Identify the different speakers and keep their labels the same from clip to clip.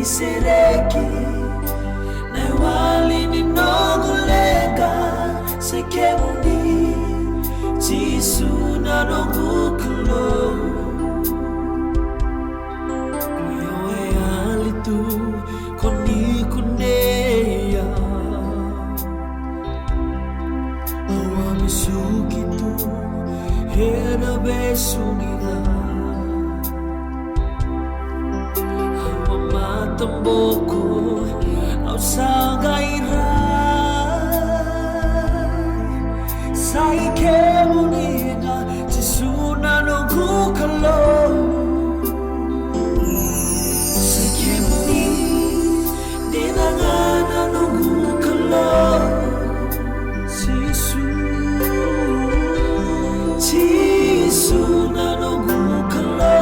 Speaker 1: Sereki na wali ni nogulega sekemuni Jisu na nonguklo yoe alitu koni kuneya awa misukitu hera besunida tamboko au sagairai sai kemunina Jisuna no gukalo sai kemuni dinangana no gukalo Jisuna no gukalo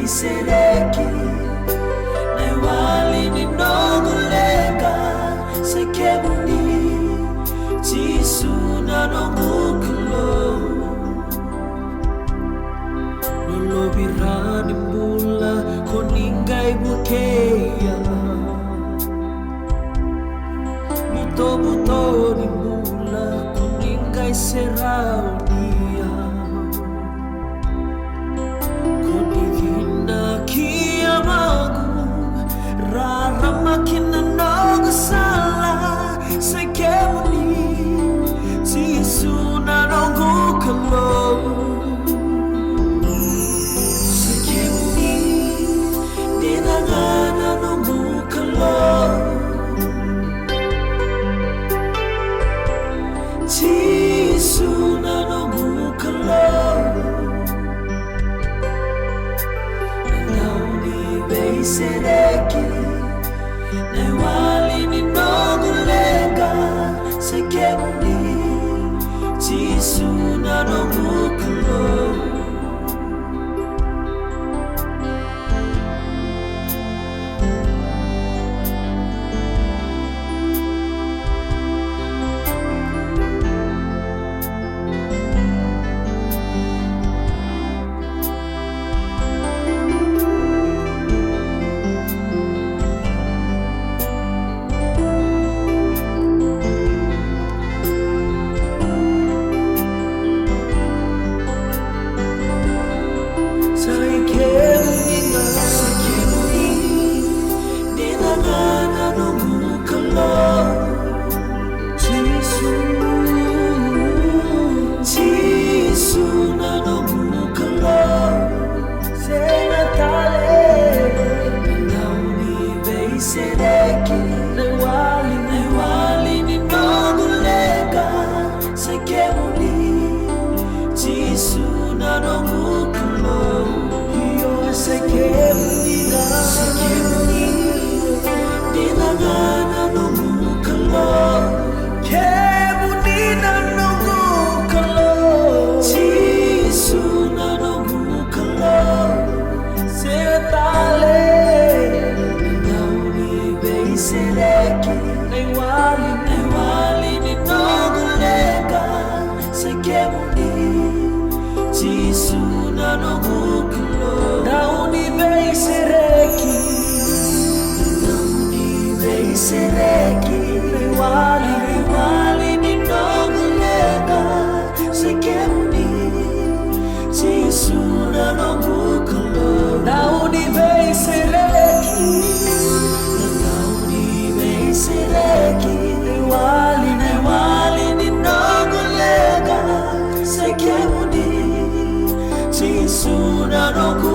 Speaker 1: Sereki na wali ni nogulega sekemuni Jisuna nonguklo lolobirani mula koningai bukeya buto ni mula koningai seraunia Makina no sala sai kemuni Jisuna no gukalo sai kemuni dinangana no gukalo Jisuna no gukalo nauni beisereki na wali ni nogulega sekemuni Jisuna no gukalo Sereki na wali ni nogulega sekemuni Jisuna nonguklo yo sekemuni dinangana nonguklo kemuni na nonguklo Jisuna nonguklo setale Sereki na wali ni nogulega sekemuni Jisuna nanongu